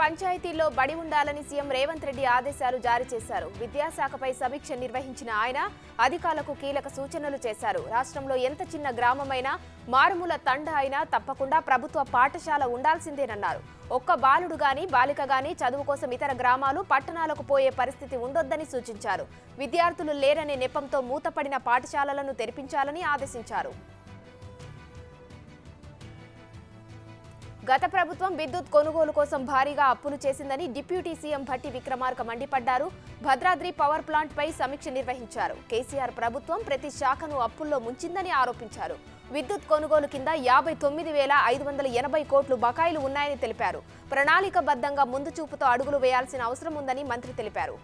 పంచాయతీల్లో బడి ఉండాలని సీఎం రేవంత్ రెడ్డి ఆదేశాలు జారీ చేశారు. విద్యాశాఖపై సమీక్ష నిర్వహించిన ఆయన అధికారులకు కీలక సూచనలు చేశారు. రాష్ట్రంలో ఎంత చిన్న గ్రామమైనా మారుమూల తండా అయినా తప్పకుండా ప్రభుత్వ పాఠశాల ఉండాల్సిందేనన్నారు. ఒక్క బాలుడు గాని బాలిక గాని చదువు కోసం ఇతర గ్రామాలు పట్టణాలకు పోయే పరిస్థితి ఉండొద్దని సూచించారు. విద్యార్థులు లేరనే నెపంతో మూతపడిన పాఠశాలలను తెరిపించాలని ఆదేశించారు. గత ప్రభుత్వం విద్యుత్ కొనుగోలు కోసం భారీగా అప్పులు చేసిందని డిప్యూటీ సీఎం భట్టి విక్రమార్క మండిపడ్డారు. భద్రాద్రి పవర్ ప్లాంట్ పై సమీక్ష నిర్వహించారు. కేసీఆర్ ప్రభుత్వం ప్రతి శాఖను అప్పుల్లో ముంచిందని ఆరోపించారు. విద్యుత్ కొనుగోలు కింద 59,580 కోట్లు బకాయిలు ఉన్నాయని తెలిపారు. ప్రణాళికబద్ధంగా ముందు చూపుతో అడుగులు వేయాల్సిన అవసరం ఉందని మంత్రి తెలిపారు.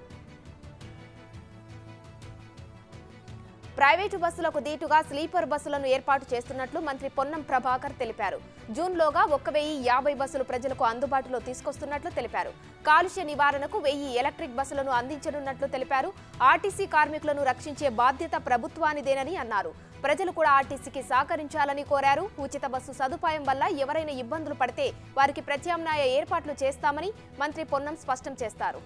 ప్రైవేటు బస్సులకు దీటుగా స్లీపర్ బస్సులను ఏర్పాటు చేస్తున్నట్లు మంత్రి పొన్నం ప్రభాకర్ తెలిపారు. జూన్లోగా 1,050 బస్సులు ప్రజలకు అందుబాటులో తీసుకొస్తున్నట్లు తెలిపారు. కాలుష్య నివారణకు 1000 ఎలక్ట్రిక్ బస్సులను అందించనున్నట్లు తెలిపారు. ఆర్టీసీ కార్మికులను రక్షించే బాధ్యత ప్రభుత్వానిదేనని అన్నారు. ప్రజలు కూడా ఆర్టీసీకి సహకరించాలని కోరారు. ఉచిత బస్సు సదుపాయం వల్ల ఎవరైనా ఇబ్బందులు పడితే వారికి ప్రత్యామ్నాయ ఏర్పాట్లు చేస్తామని మంత్రి పొన్నం స్పష్టం చేస్తారు.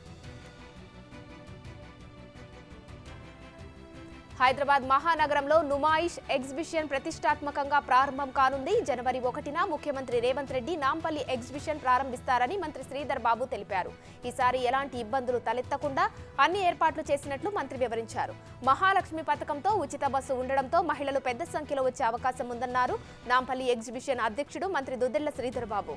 హైదరాబాద్ మహానగరంలో నుమాయిష్ ఎగ్జిబిషన్ ప్రతిష్టాత్మకంగా ప్రారంభం కానుంది. జనవరి 1న ముఖ్యమంత్రి రేవంత్ రెడ్డి నాంపల్లి ఎగ్జిబిషన్ ప్రారంభిస్తారని మంత్రి శ్రీధర్ బాబు తెలిపారు. ఈసారి ఎలాంటి ఇబ్బందులు తలెత్తకుండా అన్ని ఏర్పాట్లు చేసినట్లు మంత్రి వివరించారు. మహాలక్ష్మి పథకంతో ఉచిత బస్సు ఉండడంతో మహిళలు పెద్ద సంఖ్యలో వచ్చే అవకాశం ఉందన్నారు. నాంపల్లి ఎగ్జిబిషన్ అధ్యక్షుడు మంత్రి దుద్దెళ్ల శ్రీధర్ బాబు.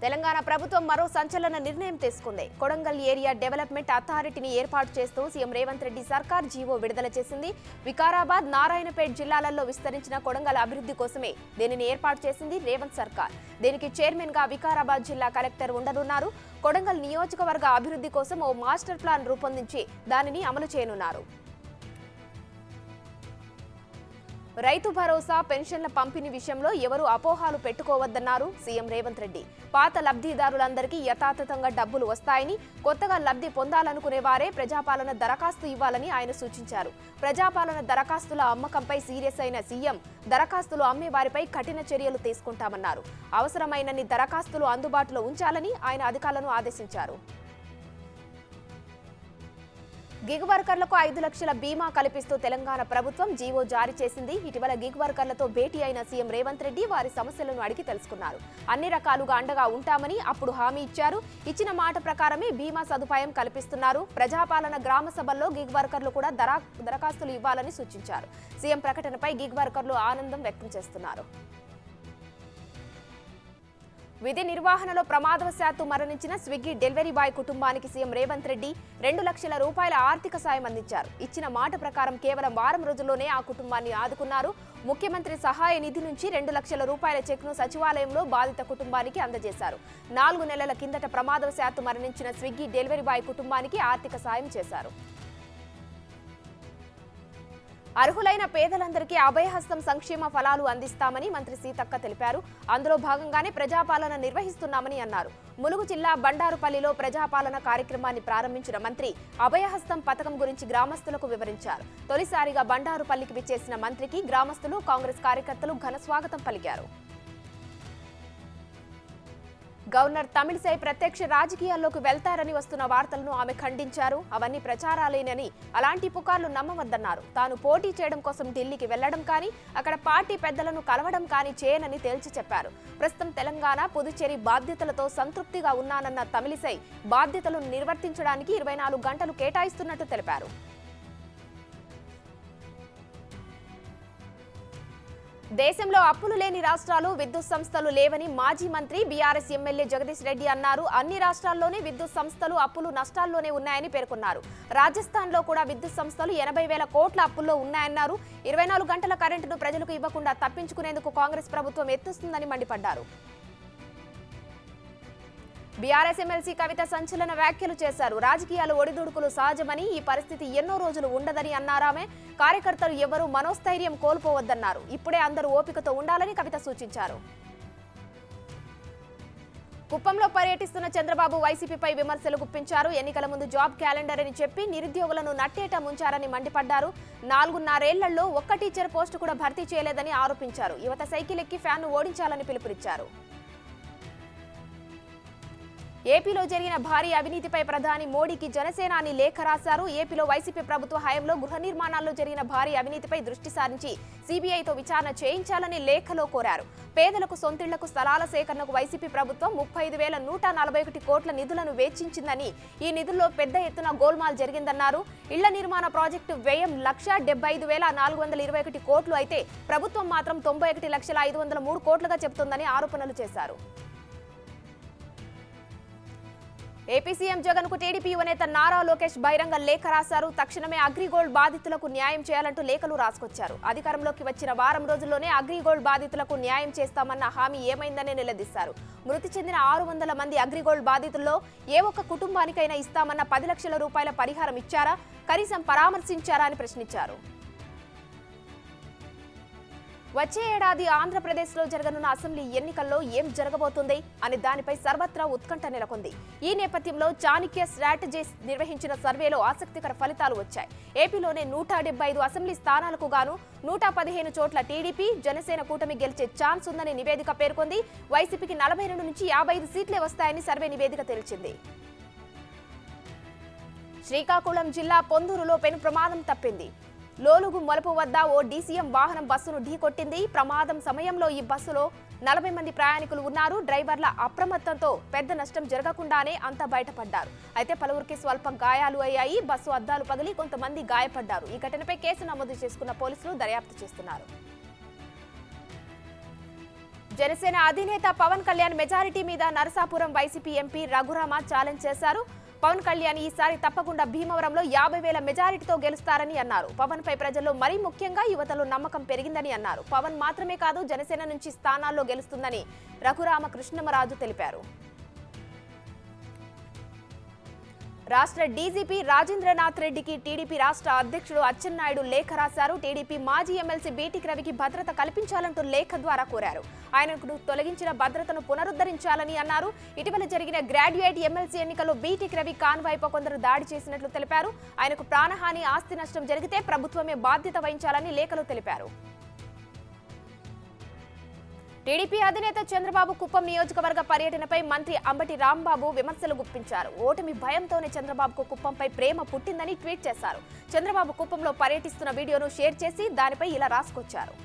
తెలంగాణ ప్రభుత్వం మరో సంచలన నిర్ణయం తీసుకుంది. కొడంగల్ ఏరియా డెవలప్మెంట్ అథారిటీని ఏర్పాటు చేస్తూ సీఎం రేవంత్ రెడ్డి సర్కార్ జీవో విడుదల చేసింది. వికారాబాద్, నారాయణపేట్ జిల్లాలలో విస్తరించిన కొడంగల్ అభివృద్ధి కోసమే దీనిని ఏర్పాటు చేసింది రేవంత్ సర్కార్. దీనికి చైర్మన్ గా వికారాబాద్ జిల్లా కలెక్టర్ ఉండనున్నారు. కొడంగల్ నియోజకవర్గ అభివృద్ధి కోసం ఓ మాస్టర్ ప్లాన్ రూపొందించి దానిని అమలు చేయనున్నారు. రైతు భరోసా, పెన్షన్ల పంపిణీ విషయంలో ఎవరూ అపోహాలు పెట్టుకోవద్దన్నారు సీఎం రేవంత్ రెడ్డి. పాత లబ్ధిదారులందరికీ యథాతథంగా డబ్బులు వస్తాయని, కొత్తగా లబ్ధి పొందాలనుకునే వారే ప్రజాపాలన దరఖాస్తు ఇవ్వాలని ఆయన సూచించారు. ప్రజాపాలన దరఖాస్తుల అమ్మకంపై సీరియస్ అయిన సీఎం దరఖాస్తులు అమ్మే వారిపై కఠిన చర్యలు తీసుకుంటామన్నారు. అవసరమైనన్ని దరఖాస్తులు అందుబాటులో ఉంచాలని ఆయన అధికారులను ఆదేశించారు. గిగ్ వర్కర్లకు 5 లక్షల బీమా కల్పిస్తూ తెలంగాణ ప్రభుత్వం జీవో జారీ చేసింది. ఇటీవల గిగ్ వర్కర్లతో భేటీ అయిన సీఎం రేవంత్ రెడ్డి వారి సమస్యలను అడిగి తెలుసుకున్నారు. అన్ని రకాలుగా అండగా ఉంటామని అప్పుడు హామీ ఇచ్చారు. ఇచ్చిన మాట ప్రకారమే బీమా సదుపాయం కల్పిస్తున్నారు. ప్రజాపాలన గ్రామ సభల్లో గిగ్ వర్కర్లు కూడా దరఖాస్తులు ఇవ్వాలని సూచించారు. సీఎం ప్రకటనపై గిగ్ వర్కర్లు ఆనందం వ్యక్తం చేస్తున్నారు. విధి నిర్వహణలో ప్రమాదవశాత్తు మరణించిన స్విగ్గీ డెలివరీ బాయ్ కుటుంబానికి సీఎం రేవంత్ రెడ్డి 2 లక్షల రూపాయల ఆర్థిక సాయం అందించారు. ఇచ్చిన మాట ప్రకారం కేవలం వారం రోజుల్లోనే ఆ కుటుంబాన్ని ఆదుకున్నారు. ముఖ్యమంత్రి సహాయ నిధి నుంచి 2 లక్షల రూపాయల చెక్ను సచివాలయంలో బాధిత కుటుంబానికి అందజేశారు. 4 నెలల కిందట ప్రమాదవశాత్తు మరణించిన స్విగ్గీ డెలివరీ బాయ్ కుటుంబానికి ఆర్థిక సాయం చేశారు. అర్హులైన పేదలందరికీ అభయహస్తం సంక్షేమ ఫలాలు అందిస్తామని మంత్రి సీతక్క తెలిపారు. అందులో భాగంగానే ప్రజాపాలన నిర్వహిస్తున్నామని అన్నారు. ములుగు జిల్లా బండారుపల్లిలో ప్రజాపాలన కార్యక్రమాన్ని ప్రారంభించిన మంత్రి అభయహస్తం పథకం గురించి గ్రామస్తులకు వివరించారు. తొలిసారిగా బండారుపల్లికి విచ్చేసిన మంత్రికి గ్రామస్తులు, కాంగ్రెస్ కార్యకర్తలు ఘన స్వాగతం పలికారు. గవర్నర్ తమిళిసై ప్రత్యక్ష రాజకీయాల్లోకి వెళ్తారని వస్తున్న వార్తలను ఆమె ఖండించారు. అవన్నీ ప్రచారాలేనని, అలాంటి పుకార్లు నమ్మవద్దన్నారు. తాను పోటీ చేయడం కోసం ఢిల్లీకి వెళ్లడం కానీ, అక్కడ పార్టీ పెద్దలను కలవడం కానీ చేయనని తేల్చి చెప్పారు. ప్రస్తుతం తెలంగాణ, పుదుచ్చేరి బాధ్యతలతో సంతృప్తిగా ఉన్నానన్న తమిళిసై బాధ్యతలను నిర్వర్తించడానికి 24 గంటలు కేటాయిస్తున్నట్టు తెలిపారు. దేశంలో అప్పులు లేని రాష్ట్రాలు, విద్యుత్ సంస్థలు లేవని మాజీ మంత్రి బీఆర్ఎస్ ఎమ్మెల్యే జగదీష్ రెడ్డి అన్నారు. అన్ని రాష్ట్రాల్లోనే విద్యుత్ సంస్థలు అప్పులు నష్టాల్లోనే ఉన్నాయని పేర్కొన్నారు. రాజస్థాన్లో కూడా విద్యుత్ సంస్థలు 80,000 కోట్ల అప్పుల్లో ఉన్నాయన్నారు. 24 గంటల కరెంటును ప్రజలకు ఇవ్వకుండా తప్పించుకునేందుకు కాంగ్రెస్ ప్రభుత్వం యత్నిస్తుందని మండిపడ్డారు. బీఆర్ఎస్ ఎమ్మెల్సీ కవిత సంచలన వ్యాఖ్యలు చేశారు. రాజకీయాలు ఒడిదుడుకులు సహజమని, ఈ పరిస్థితి ఎన్నో రోజులు ఉండదని అన్నారామె. కార్యకర్తలు ఎవరూ మనోస్థైర్యం కోల్పోవద్దన్నారు. ఇప్పుడే అందరూ ఓపికతో ఉండాలని కవిత సూచించారు. కుప్పంలో పర్యటిస్తున్న చంద్రబాబు వైసీపీపై విమర్శలు గుప్పించారు. ఎన్నికల ముందు జాబ్ క్యాలెండర్ అని చెప్పి నిరుద్యోగులను నట్టేట ముంచారని మండిపడ్డారు. 4.5 ఏళ్లలో ఒక్క టీచర్ పోస్టు కూడా భర్తీ చేయలేదని ఆరోపించారు. యువత సైకిల్ ఎక్కి ఫ్యాన్ను ఓడించాలని పిలుపునిచ్చారు. ఏపీలో జరిగిన భారీ అవినీతిపై ప్రధాని మోడీకి జనసేనాని లేఖ రాశారు. ఏపీలో వైసీపీ ప్రభుత్వ హయాంలో గృహ నిర్మాణాల్లో జరిగిన భారీ అవినీతిపై దృష్టి సారించి సీబీఐతో విచారణ చేయించాలని లేఖలో కోరారు. పేదలకు సొంతిళ్లకు స్థలాల సేకరణకు వైసీపీ ప్రభుత్వం 35,141 కోట్ల నిధులను వెచ్చించిందని, ఈ నిధుల్లో పెద్ద ఎత్తున గోల్మాల్ జరిగిందన్నారు. ఇళ్ల నిర్మాణ ప్రాజెక్టు వ్యయం 1,75,421 కోట్లు అయితే ప్రభుత్వం మాత్రం 91,503 కోట్లుగా చెబుతోందని ఆరోపణలు చేశారు. ఏపీ సీఎం జగన్ కు టీడీపీ యువనేత నారా లోకేష్ బహిరంగ లేఖ రాశారు. తక్షణమే అగ్రిగోల్డ్ బాధితులకు న్యాయం చేయాలంటూ లేఖలు రాసుకొచ్చారు. అధికారంలోకి వచ్చిన వారం రోజుల్లోనే అగ్రిగోల్డ్ బాధితులకు న్యాయం చేస్తామన్న హామీ ఏమైందని నిలదీశారు. మృతి చెందిన 600 మంది అగ్రిగోల్డ్ బాధితుల్లో ఏ ఒక్క కుటుంబానికైనా ఇస్తామన్న 10 లక్షల రూపాయల పరిహారం ఇచ్చారా, కనీసం పరామర్శించారా అని ప్రశ్నించారు. వచ్చే ఏడాది ఆంధ్రప్రదేశ్లో జరగనున్న అసెంబ్లీ ఎన్నికల్లో ఏం జరగబోతుంది అనే దానిపై సర్వత్రా ఉత్కంఠ నెలకొంది. ఈ నేపథ్యంలో చాణక్య స్ట్రాటజీస్ నిర్వహించిన సర్వేలో ఆసక్తికర ఫలితాలు వచ్చాయి. ఏపీలోనే 175 అసెంబ్లీ స్థానాలకు గాను 115 చోట్ల టీడీపీ, జనసేన కూటమి గెలిచే ఛాన్స్ ఉందని నివేదిక పేర్కొంది. వైసీపీకి 42 నుంచి 55 సీట్లే వస్తాయని సర్వే నివేదిక తేల్చింది. శ్రీకాకుళం జిల్లా పొందూరులో పెను ప్రమాదం తప్పింది. లోలుగు మలుపు వద్ద ఓ డీసీఎం వాహనం బస్సును ఢీకొట్టింది. ప్రమాదం సమయంలో ఈ బస్సులో 40 మంది ప్రయాణికులు ఉన్నారు. డ్రైవర్ల అప్రమత్తంతో పెద్ద నష్టం జరగకుండానే అంతా బయటపడ్డారు. అయితే పలువురికి స్వల్ప గాయాలు అయ్యాయి. బస్సు అద్దాలు పగిలి కొంతమంది గాయపడ్డారు. ఈ ఘటనపై కేసు నమోదు చేసుకున్న పోలీసులు దర్యాప్తు చేస్తున్నారు. జనసేన అధినేత పవన్ కళ్యాణ్ మెజారిటీ మీద Narasapuram YCP MP Raghurama challenge చేశారు. పవన్ కళ్యాణ్ ఈసారి తప్పకుండా భీమవరంలో 50,000 మెజారిటీతో గెలుస్తారని అన్నారు. పవన్ పై ప్రజల్లో మరీ ముఖ్యంగా యువతలో నమ్మకం పెరిగిందని అన్నారు. పవన్ మాత్రమే కాదు, జనసేన నుంచి స్థానాల్లో గెలుస్తుందని రఘురామ కృష్ణమరాజు తెలిపారు. రాష్ట్ర డీజీపీ రాజేంద్రనాథ్ రెడ్డికి టీడీపీ రాష్ట్ర అధ్యక్షుడు అచ్చెన్నాయుడు లేఖ రాశారు. టీడీపీ మాజీ ఎమ్మెల్సీ బీటికి రవికి భద్రత కల్పించాలంటూ లేఖ ద్వారా కోరారు. ఆయనకు తొలగించిన భద్రతను పునరుద్ధరించాలని అన్నారు. ఇటీవల జరిగిన గ్రాడ్యుయేట్ ఎమ్మెల్సీ ఎన్నికల్లో బీటికి రవి కాన్వాయ్పై కొందరు దాడి చేసినట్లు తెలిపారు. ఆయనకు ప్రాణహాని, ఆస్తి నష్టం జరిగితే ప్రభుత్వమే బాధ్యత వహించాలని లేఖలో తెలిపారు. టీడీపీ అధినేత చంద్రబాబు కుప్పం నియోజకవర్గ పర్యటనపై మంత్రి అంబటి రాంబాబు విమర్శలు గుప్పించారు. ఓటమి భయంతోనే చంద్రబాబుకు కుప్పంపై ప్రేమ పుట్టిందని ట్వీట్ చేశారు. చంద్రబాబు కుప్పంలో పర్యటిస్తున్న వీడియోను షేర్ చేసి దానిపై ఇలా రాసుకొచ్చారు.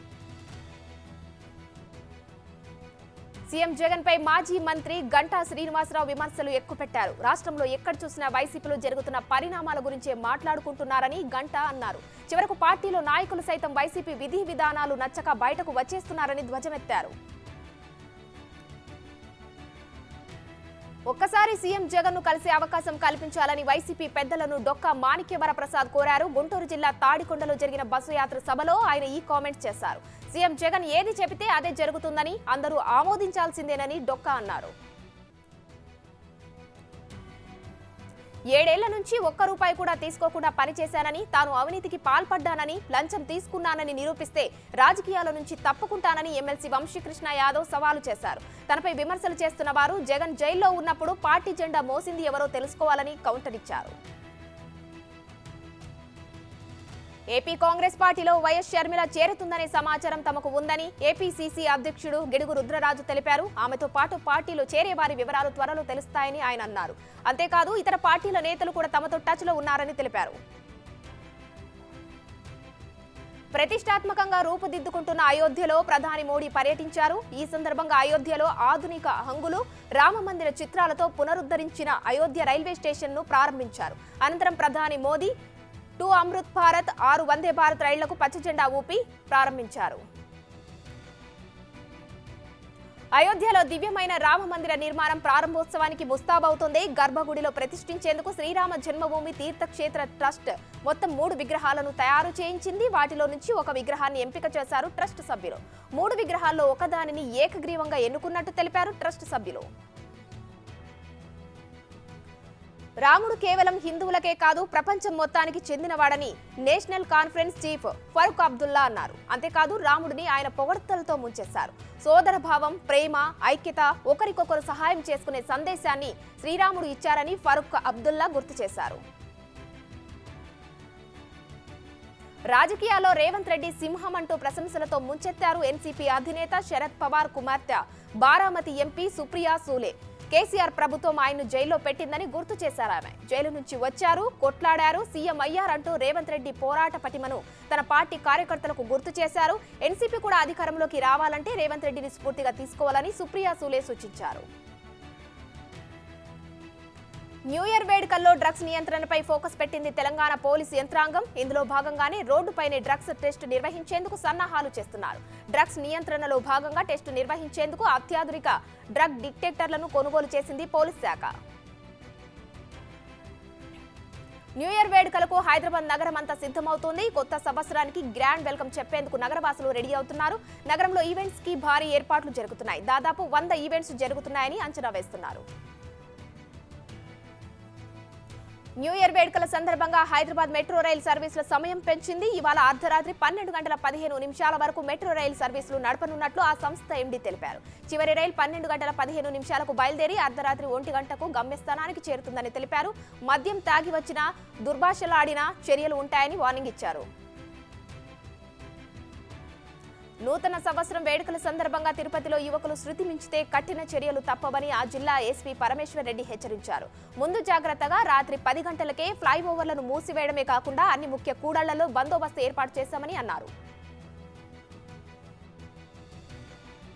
సీఎం జగన్ పై మాజీ మంత్రి గంటా శ్రీనివాసరావు విమర్శలు ఎక్కుపెట్టారు. రాష్ట్రంలో ఎక్కడ చూసినా వైసీపీలో జరుగుతున్న పరిణామాల గురించే మాట్లాడుకుంటున్నారని గంటా అన్నారు. చివరకు పార్టీలో నాయకులు సైతం వైసీపీ విధి విధానాలు నచ్చక బయటకు వచ్చేస్తున్నారని ధ్వజమెత్తారు. ఒక్కసారి సీఎం జగన్ ను కలిసే అవకాశం కల్పించాలని వైసీపీ పెద్దలను డొక్కా మాణిక్యవరప్రసాద్ కోరారు. గుంటూరు జిల్లా తాడికొండలో జరిగిన బస్సు యాత్ర సభలో ఆయన ఈ కామెంట్స్ చేశారు. సీఎం జగన్ ఏది చెబితే అదే జరుగుతుందని, అందరూ ఆమోదించాల్సిందేనని డొక్కా అన్నారు. 7 ఏళ్ల నుంచి ఒక్క రూపాయి కూడా తీసుకోకుండా పనిచేశానని, తాను అవినీతికి పాల్పడ్డానని, లంచం తీసుకున్నానని నిరూపిస్తే రాజకీయాల నుంచి తప్పుకుంటానని ఎమ్మెల్సీ వంశీకృష్ణ యాదవ్ సవాలు చేశారు. తనపై విమర్శలు చేస్తున్న వారు జగన్ జైల్లో ఉన్నప్పుడు పార్టీ జెండా మోసింది ఎవరో తెలుసుకోవాలని కౌంటర్ ఇచ్చారు. ఏపీ కాంగ్రెస్ పార్టీలో వైఎస్ షర్మిల చేరుతుందనే సమాచారం తమకు ఉందని ఏపీసీసీ అధ్యక్షుడు గిడుగు రుద్రరాజు తెలిపారు. ఆమెతో పాటు పార్టీలో చేరే వారి వివరాలు త్వరలో తెలుస్తాయని ఆయన అన్నారు. అంతేకాదు ఇతర పార్టీల నేతలు కూడా తమతో టచ్ లో ఉన్నారని తెలిపారు. ప్రతిష్టాత్మకంగా రూపుదిద్దుకుంటున్న అయోధ్యలో ప్రధాని మోడీ పర్యటించారు. ఈ సందర్భంగా అయోధ్యలో ఆధునిక హంగులు, రామమందిర చిత్రాలతో పునరుద్ధరించిన అయోధ్య రైల్వే స్టేషన్ ను ప్రారంభించారు. అనంతరం ప్రధాని మోదీ 2 అమృత్ భారత్, 6 వందే భారత్ రైళ్లకు పచ్చజెండా ఊపి ప్రారంభించారు. అయోధ్యలో దివ్యమైన రామ మందిర నిర్మాణం ప్రారంభోత్సవానికి ముస్తాబవుతోంది. గర్భగుడిలో ప్రతిష్ఠించేందుకు శ్రీరామ జన్మభూమి తీర్థక్షేత్ర ట్రస్ట్ మొత్తం 3 విగ్రహాలను తయారు చేయించింది. వాటిలో నుంచి ఒక విగ్రహాన్ని ఎంపిక చేశారు ట్రస్ట్ సభ్యులు. 3 విగ్రహాల్లో ఒకదానిని ఏకగ్రీవంగా ఎన్నుకున్నట్టు తెలిపారు ట్రస్ట్ సభ్యులు. రాముడు కేవలం హిందువులకే కాదు, ప్రపంచం మొత్తానికి చెందినవాడని national conference chief Farooq Abdullah అన్నారు. అంతేకాదు రాముడిని ఆయన పొగడ్తలతో ముంచేశారు. సోదర భావం, ప్రేమ, ఐక్యత, ఒకరికొకరు సహాయం చేసుకునే సందేశాన్ని శ్రీరాముడు ఇచ్చారని ఫరూక్ అబ్దుల్లా గుర్తు చేశారు. రాజకీయాల్లో రేవంత్ రెడ్డి సింహం అంటూ ప్రశంసలతో ముంచెత్తారు. ఎన్సీపీ అధినేత శరద్ పవార్ కుమార్తె బారామతి ఎంపీ సుప్రియా సూలే కేసీఆర్ ప్రభుత్వం ఆయన్ను జైల్లో పెట్టిందని గుర్తు చేశారు ఆమె. జైలు నుంచి వచ్చారు, కొట్లాడారు, సీఎం అయ్యారంటూ రేవంత్ రెడ్డి పోరాట పటిమను తన పార్టీ కార్యకర్తలకు గుర్తు చేశారు. ఎన్సీపీ కూడా అధికారంలోకి రావాలంటే రేవంత్ రెడ్డిని స్ఫూర్తిగా తీసుకోవాలని సుప్రియా సూలే సూచించారు. న్యూ ఇయర్ వేడుకల్లో డ్రగ్స్ నియంత్రణపై ఫోకస్ పెట్టింది తెలంగాణ పోలీసు యంత్రాంగం. ఇందులో భాగంగానే రోడ్డుపైనే డ్రగ్స్ టెస్ట్ నిర్వహించేందుకు సన్నాహాలు చేస్తున్నారు. డ్రగ్స్ నియంత్రణలో భాగంగా టెస్టు నిర్వహించేందుకు అత్యాధునిక డ్రగ్ డిటెక్టర్లను కొనుగోలు చేసింది పోలీస్ శాఖ. న్యూ ఇయర్ వేడుకలకు హైదరాబాద్ నగరం అంతా సిద్ధమవుతోంది. కొత్త సంవత్సరానికి గ్రాండ్ వెల్కమ్ చెప్పేందుకు నగరవాసులు రెడీ అవుతున్నారు. నగరంలో ఈవెంట్స్ కి భారీ ఏర్పాట్లు జరుగుతున్నాయి. దాదాపు 100 ఈవెంట్స్ జరుగుతున్నాయని అంచనా వేస్తున్నారు. న్యూ ఇయర్ వేడుకల సందర్భంగా హైదరాబాద్ మెట్రో రైలు సర్వీసుల సమయం పెంచింది. ఇవాళ అర్ధరాత్రి 12:15 వరకు మెట్రో రైలు సర్వీసులు నడపనున్నట్లు ఆ సంస్థ ఎండీ తెలిపారు. చివరి రైలు 12:15 బయలుదేరి అర్ధరాత్రి 1 గంటకు గమ్యస్థానానికి చేరుతుందని తెలిపారు. మద్యం తాగి వచ్చిన దుర్భాషలాడిన చర్యలు ఉంటాయని వార్నింగ్ ఇచ్చారు. నూతన సంవత్సరం వేడుకల సందర్భంగా తిరుపతిలో యువకులు శృతి మించితే కఠిన చర్యలు తప్పవని ఆ జిల్లా ఎస్పీ పరమేశ్వర్ రెడ్డి హెచ్చరించారు. ముందు జాగ్రత్తగా రాత్రి 10 గంటలకే ఫ్లైఓవర్లను మూసివేయడమే కాకుండా అన్ని ముఖ్య కూడళ్లలో బందోబస్తు ఏర్పాటు చేశామని అన్నారు.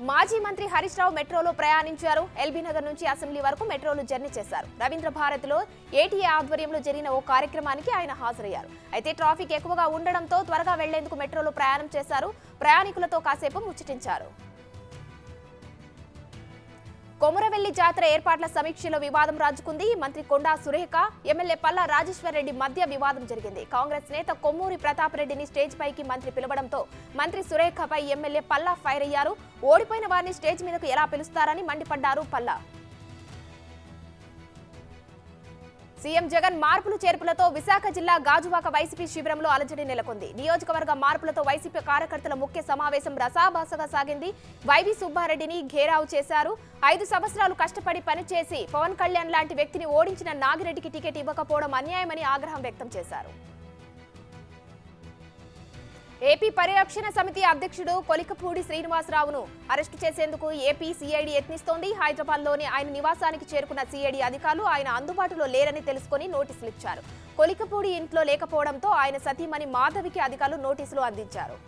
మాజీ మంత్రి హరీష్ రావు మెట్రోలో ప్రయాణించారు. ఎల్బీ నగర్ నుంచి అసెంబ్లీ వరకు మెట్రోలో జర్నీ చేశారు. రవీంద్ర భారతిలో ఏటీఏ ఆధ్వర్యంలో జరిగిన ఓ కార్యక్రమానికి ఆయన హాజరయ్యారు. అయితే ట్రాఫిక్ ఎక్కువగా ఉండడంతో త్వరగా వెళ్లేందుకు మెట్రోలో ప్రయాణం చేశారు. ప్రయాణికులతో కాసేపు ముచ్చటించారు. కొమురవెల్లి జాతర ఏర్పాట్ల సమీక్షలో వివాదం రాజుకుంది. మంత్రి కొండా సురేఖ, ఎమ్మెల్యే పల్లా రాజేశ్వర్ రెడ్డి మధ్య వివాదం జరిగింది. కాంగ్రెస్ నేత కొమ్మూరి ప్రతాప్ రెడ్డిని స్టేజ్ పైకి మంత్రి పిలవడంతో మంత్రి సురేఖపై ఎమ్మెల్యే పల్లా ఫైర్ అయ్యారు. ఓడిపోయిన వారిని స్టేజ్ మీదకు ఎలా పిలుస్తారని మండిపడ్డారు పల్లా. సీఎం జగన్ మార్పులు చేర్పులతో విశాఖ జిల్లా గాజువాక వైసీపీ శిబిరంలో అలజడి నెలకొంది. నియోజకవర్గ మార్పులతో వైసీపీ కార్యకర్తల ముఖ్య సమావేశం రసాభాసగా సాగింది. వైవి సుబ్బారెడ్డిని ఘేరావు చేశారు. 5 సంవత్సరాలు కష్టపడి పనిచేసి పవన్ కళ్యాణ్ లాంటి వ్యక్తిని ఓడించిన నాగిరెడ్డికి టికెట్ ఇవ్వకపోవడం అన్యాయమని ఆగ్రహం వ్యక్తం చేశారు. ఏపీ పరిరక్షణ సమితి అధ్యక్షుడు కొలికపూడి శ్రీనివాసరావును అరెస్టు చేసేందుకు ఏపీ సీఐడీ యత్నిస్తోంది. హైదరాబాద్లోని ఆయన నివాసానికి చేరుకున్న సీఐడీ అధికారులు ఆయన అందుబాటులో లేరని తెలుసుకుని నోటీసులు ఇచ్చారు. కొలికపూడి ఇంట్లో లేకపోవడంతో ఆయన సతీమణి మాధవికి అధికారులు నోటీసులు అందించారు.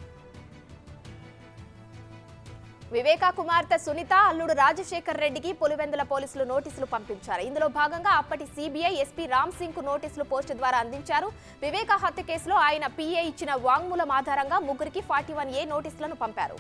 వివేకా కుమార్తె సునీత అల్లుడు రాజశేఖర్ రెడ్డికి పులివెందుల పోలీసులు నోటీసులు పంపించారు. ఇందులో భాగంగా అప్పటి సిబిఐ ఎస్పీ రామ్ సింగ్ కు నోటీసులు పోస్టు ద్వారా అందించారు. వివేకా హత్య కేసులో ఆయన పిఏ ఇచ్చిన వాంగ్మూలం ఆధారంగా ముగ్గురికి 41A నోటీసులను పంపారు.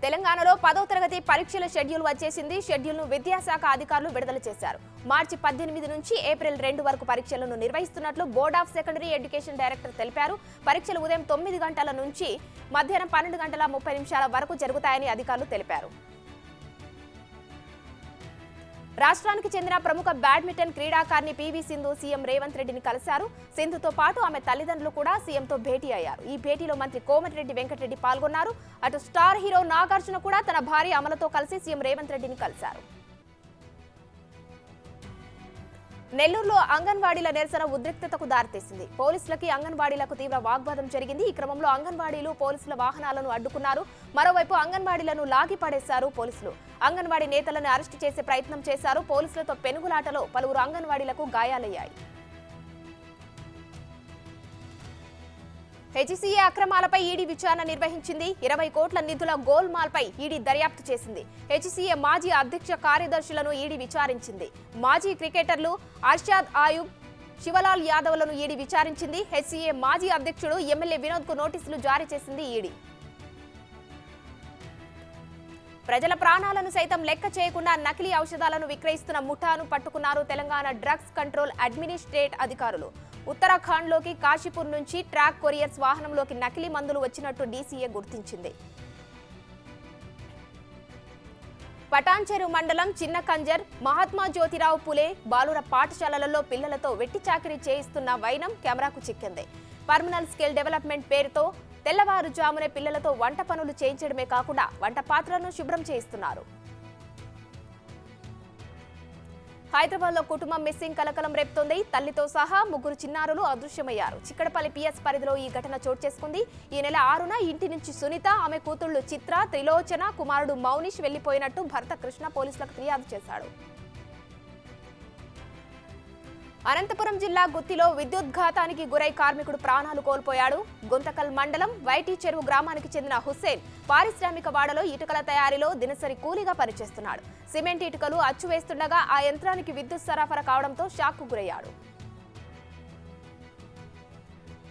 తెలంగాణలో 10వ తరగతి పరీక్షల షెడ్యూల్ వచ్చేసింది. షెడ్యూల్ను విద్యాశాఖ అధికారులు విడుదల చేశారు. మార్చి 18 నుంచి ఏప్రిల్ 2 వరకు పరీక్షలను నిర్వహిస్తున్నట్లు board of secondary education director తెలిపారు. పరీక్షలు ఉదయం 9 గంటల నుంచి మధ్యాహ్నం 12:30 వరకు జరుగుతాయని అధికారులు తెలిపారు. రాష్ట్రానికి చెందిన ప్రముఖ బ్యాడ్మింటన్ క్రీడాకారిణి పివి సింధు సీఎం రేవంత్ రెడ్డిని కలిశారు. సింధుతో పాటు ఆమె తల్లిదండ్రులు కూడా సీఎంతో భేటీ అయ్యారు. ఈ భేటీలో మంత్రి కోమటిరెడ్డి వెంకటరెడ్డి పాల్గొన్నారు. అటు స్టార్ హీరో నాగార్జున కూడా తన భార్య అమలతో కలిసి సీఎం రేవంత్ రెడ్డిని కలిశారు. నెల్లూరులో అంగన్వాడీల నిరసన ఉద్రిక్తతకు దారితీసింది. పోలీసులకి అంగన్వాడీలకు తీవ్ర వాగ్వాదం జరిగింది. ఈ క్రమంలో అంగన్వాడీలు పోలీసుల వాహనాలను అడ్డుకున్నారు. మరోవైపు అంగన్వాడీలను లాగి పడేశారు పోలీసులు. అంగన్వాడీ నేతలను అరెస్టు చేసే ప్రయత్నం చేశారు. పోలీసులతో పెనుగులాటలో పలువురు అంగన్వాడీలకు గాయాలయ్యాయి. హెచ్సీఏ అక్రమాలపై ఈడీ విచారణ నిర్వహించింది. 20 కోట్ల నిధుల గోల్మాల్పై ఈడీ దర్యాప్తు చేసింది. హెచ్సీఏ మాజీ అధ్యక్ష కార్యదర్శులను ఈడీ విచారించింది. మాజీ క్రికెటర్లు అర్షాద్ ఆయూబ్, శివలాల్ యాదవ్లను ఈడీ విచారించింది. హెచ్సీఏ మాజీ అధ్యక్షుడు ఎమ్మెల్యే వినోద్ కు నోటీసులు జారీ చేసింది ఈడీ. ప్రజల ప్రాణాలను సైతం లెక్క చేయకుండా నకిలీ ఔషధాలను విక్రయిస్తున్న ముఠాను పట్టుకున్నారు తెలంగాణ డ్రగ్స్ కంట్రోల్ అడ్మినిస్ట్రేట్ అధికారులు. ఉత్తరాఖండ్లోకి కాశీపూర్ నుంచి ట్రాక్ కొరియర్స్ వాహనంలోకి నకిలీ మందులు వచ్చినట్టు డీసీఏ గుర్తించింది. పటాన్చెరు మండలం చిన్న కంజర్, మహాత్మా జ్యోతిరావు పులే బాలుర పాఠశాలలలో పిల్లలతో వెట్టి చాకిరీ చేయిస్తున్న వైనం కెమెరాకు చిక్కింది. పర్మనల్ స్కిల్ డెవలప్మెంట్ పేరుతో తెల్లవారుజామునే పిల్లలతో వంట పనులు చేయించడమే కాకుండా వంట పాత్రలను శుభ్రం చేయిస్తున్నారు. హైదరాబాద్ లో కుటుంబం మిస్సింగ్ కలకలం రేపుతోంది. తల్లితో సహా ముగ్గురు చిన్నారులు అదృశ్యమయ్యారు. చిక్కడపల్లి పిఎస్ పరిధిలో ఈ ఘటన చోటు చేసుకుంది. ఈ నెల 6న ఇంటి నుంచి సునీత, ఆమె కూతుళ్లు చిత్ర, త్రిలోచన, కుమారుడు మౌనిష్ వెళ్లిపోయినట్టు భర్త కృష్ణ పోలీసులకు ఫిర్యాదు చేశాడు. అనంతపురం జిల్లా గుత్తిలో విద్యుద్ఘాతానికి గురై కార్మికుడు ప్రాణాలు కోల్పోయాడు. గుంతకల్ మండలం వైటీ చెరువు గ్రామానికి చెందిన హుస్సేన్ పారిశ్రామిక వాడలో ఇటుకల తయారీలో దినసరి కూలీగా పనిచేస్తున్నాడు. సిమెంట్ ఇటుకలు అచ్చు వేస్తుండగా ఆ యంత్రానికి విద్యుత్ సరఫరా కావడంతో షాక్కు గురయ్యాడు.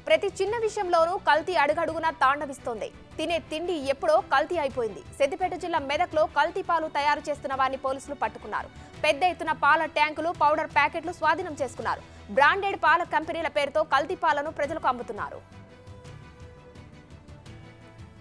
ప్రతి చిన్న విషయంలోనూ కల్తీ అడుగడుగునా తాండవిస్తోంది. తినే తిండి ఎప్పుడో కల్తీ అయిపోయింది. సిద్దిపేట జిల్లా మెదక్లో కల్తీ పాలు తయారు చేస్తున్న వారిని పోలీసులు పట్టుకున్నారు. పెద్ద ఎత్తున పాల ట్యాంకులు, పౌడర్ ప్యాకెట్లు స్వాధీనం చేసుకున్నారు. బ్రాండెడ్ పాల కంపెనీల పేరుతో కల్తీ పాలను ప్రజలకు అమ్ముతున్నారు.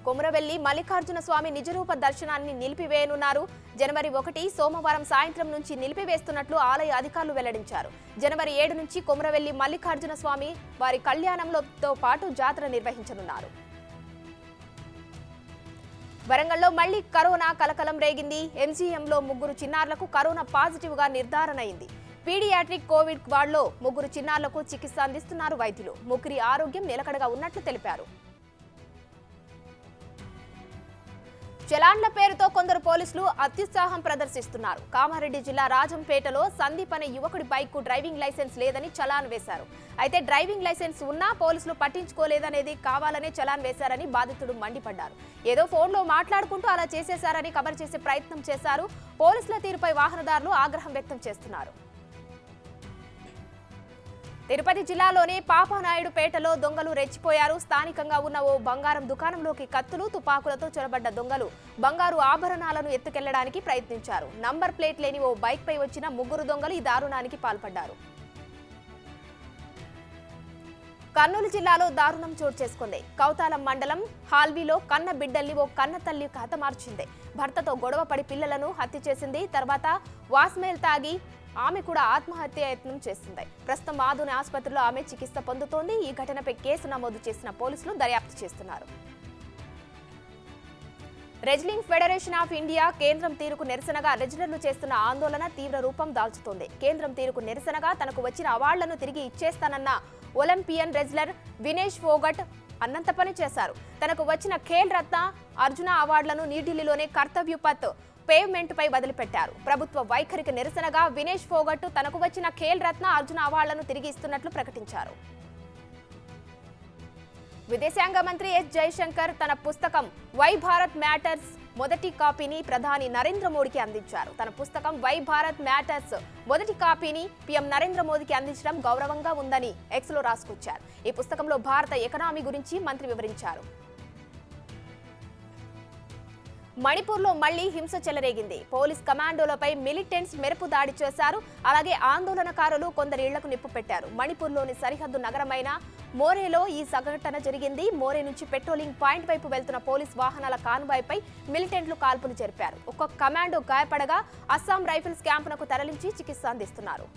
కొమురవెల్లి మల్లికార్జున స్వామి నిజరూప దర్శనాన్ని నిలిపివేయనున్నారు. జనవరి 1 సోమవారం సాయంత్రం నుంచి నిలిపివేస్తున్నట్లు ఆలయ అధికారులు వెల్లడించారు. జనవరి 7 నుంచి కొమురవెల్లి మల్లికార్జున స్వామి వారి కళ్యాణంతో పాటు జాతర నిర్వహించనున్నారు. వరంగల్లో మళ్లీ కరోనా కలకలం రేగింది. ఎంజీఎంలో ముగ్గురు చిన్నారులకు కరోనా పాజిటివ్ గా నిర్ధారణ అయింది. పీడియాట్రిక్ కోవిడ్ వార్డులో ముగ్గురు చిన్నారులకు చికిత్స అందిస్తున్నారు వైద్యులు. ముగ్గురి ఆరోగ్యం నిలకడగా ఉన్నట్లు తెలిపారు. చలాన్ల పేరుతో కొందరు పోలీసులు అత్యుత్సాహం ప్రదర్శిస్తున్నారు. కామారెడ్డి జిల్లా రాజంపేటలో సందీప్ అనే యువకుడి బైక్ కు డ్రైవింగ్ లైసెన్స్ లేదని చలాన్ వేశారు. అయితే డ్రైవింగ్ లైసెన్స్ ఉన్నా పోలీసులు పట్టించుకోలేదనేది కావాలనే చలాన్ వేశారని బాధితుడు మండిపడ్డారు. ఏదో ఫోన్లో మాట్లాడుకుంటూ అలా చేసేశారని కవర్ చేసే ప్రయత్నం చేశారు. పోలీసుల తీరుపై వాహనదారులు ఆగ్రహం వ్యక్తం చేస్తున్నారు. తిరుపతి జిల్లాలోని పాపానాయుడుపేటలో దొంగలు రెచ్చిపోయారు. స్థానికంగా ఉన్న ఓ బంగారం దుకాణంలోకి కత్తులు, తుపాకులతో చొరబడ్డ దొంగలు బంగారు ఆభరణాలను ఎత్తుకెళ్లడానికి ప్రయత్నించారు. నంబర్ ప్లేట్ లేని ఓ బైక్ పై వచ్చిన ముగ్గురు దొంగలు ఈ దారుణానికి పాల్పడ్డారు. కర్నూలు జిల్లాలో దారుణం చోటు చేసుకుంది. కౌతాలం మండలం హాల్వీలో కన్న బిడ్డల్ని ఓ కన్న తల్లి హతమార్చింది. భర్తతో గొడవపడి పిల్లలను హత్య చేసింది. తర్వాత వాస్మేల్ తాగి ఆమె కూడా ఆత్మహత్య యత్నం చేసింది. ప్రస్తుతం ఆధుని ఆసుపత్రిలో ఆమె చికిత్స పొందుతోంది. ఈ ఘటనపై కేసు నమోదు చేసిన పోలీసులు దర్యాప్తు చేస్తున్నారు. రెజ్లింగ్ ఫెడరేషన్ ఆఫ్ ఇండియా కేంద్రం తీరుకు నిరసనగా రెజ్లర్లు చేస్తున్న ఆందోళన తీవ్ర రూపం దాల్చుతోంది. కేంద్రం తీరుకు నిరసనగా తనకు వచ్చిన అవార్డులను తిరిగి ఇచ్చేస్తానన్న ఒలింపియన్ రెజ్లర్ వినేష్ ఫోగట్ అన్నంత పని చేశారు. తనకు వచ్చిన ఖేల్ రత్న, అర్జున అవార్డులను న్యూఢిల్లీలోనే కర్తవ్య పత్ పేవ్మెంట్ పై వదిలిపెట్టారు. ప్రభుత్వ వైఖరికి నిరసనగా వినేష్ ఫోగట్ తనకు వచ్చిన ఖేల్ రత్న, అర్జున అవార్డులను తిరిగి ఇస్తున్నట్లు ప్రకటించారు. విదేశాంగ మంత్రి ఎస్ జైశంకర్ తన పుస్తకం వై భారత్ మ్యాటర్స్ మొదటి కాపీని ప్రధాని నరేంద్ర మోడీకి అందించారు. తన పుస్తకం వై భారత్ మ్యాటర్స్ మొదటి కాపీని పీఎం నరేంద్ర మోదీకి అందించడం గౌరవంగా ఉందని ఎక్స్ లో రాసుకొచ్చారు. ఈ పుస్తకంలో భారత ఎకనామీ గురించి మంత్రి వివరించారు. మణిపూర్లో మళ్లీ హింస చెలరేగింది. పోలీస్ కమాండోలపై మిలిటెంట్స్ మెరుపు దాడి చేశారు. అలాగే ఆందోళనకారులు కొందరి ఇళ్లకు నిప్పు పెట్టారు. మణిపూర్లోని సరిహద్దు నగరమైన మోరేలో ఈ సంఘటన జరిగింది. మోరే నుంచి పెట్రోలింగ్ పాయింట్ వైపు వెళ్తున్న పోలీస్ వాహనాల కాన్వాయ్పై మిలిటెంట్లు కాల్పులు జరిపారు. ఒక్కొక్క కమాండో గాయపడగా అస్సాం రైఫిల్స్ క్యాంపునకు తరలించి చికిత్స అందిస్తున్నారు.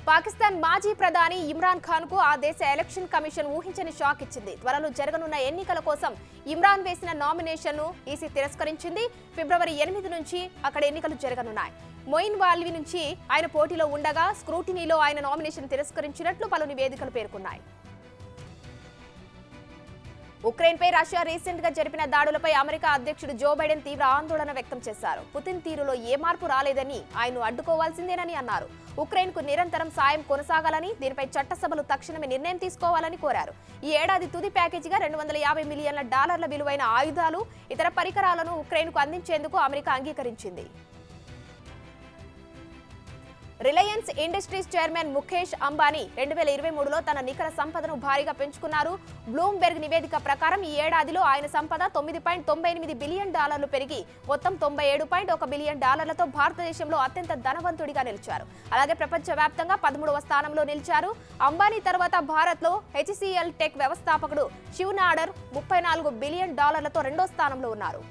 పాకిస్తాన్ మాజీ ప్రధాని ఇమ్రాన్ ఖాన్ కు ఆ దేశ ఎలక్షన్ కమిషన్ ఊహించని షాక్ ఇచ్చింది. త్వరలో జరగనున్న ఎన్నికల కోసం ఇమ్రాన్ వేసిన నామినేషన్ ను ఈసీ తిరస్కరించింది. ఫిబ్రవరి 8 నుంచి అక్కడ ఎన్నికలు జరగనున్నాయి. మొయిన్ వాల్వి నుంచి ఆయన పోటీలో ఉండగా స్క్రూటినీలో ఆయన నామినేషన్ తిరస్కరించినట్లు పలు నివేదికలు పేర్కొన్నాయి. ఉక్రెయిన్పై రష్యా రీసెంట్ గా జరిపిన దాడులపై అమెరికా అధ్యక్షుడు జో బైడెన్ తీవ్ర ఆందోళన వ్యక్తం చేశారు. పుతిన్ తీరులో ఏ మార్పు రాలేదని, ఆయన్ను అడ్డుకోవాల్సిందేనని అన్నారు. ఉక్రెయిన్కు నిరంతరం సాయం కొనసాగాలని, దీనిపై చట్టసభలు తక్షణమే నిర్ణయం తీసుకోవాలని కోరారు. ఈ ఏడాది తుది ప్యాకేజీగా $250 మిలియన్ల విలువైన ఆయుధాలు, ఇతర పరికరాలను ఉక్రెయిన్కు అందించేందుకు అమెరికా అంగీకరించింది. Reliance Industries chairman Mukesh Ambani 2023లో తన నికర సంపదను భారీగా పెంచుకున్నారు. బ్లూంబెర్గ్ నివేదిక ప్రకారం ఈ ఏడాదిలో ఆయన సంపద $9.98 బిలియన్ పెరిగి మొత్తం $97.1 బిలియన్ భారతదేశంలో అత్యంత ధనవంతుడిగా నిలిచారు. అలాగే ప్రపంచవ్యాప్తంగా 13వ స్థానంలో నిలిచారు. అంబానీ తర్వాత భారత్లో హెచ్సిఎల్ టెక్ వ్యవస్థాపకుడు శివ్ నాడర్ $34 బిలియన్ రెండో స్థానంలో ఉన్నారు.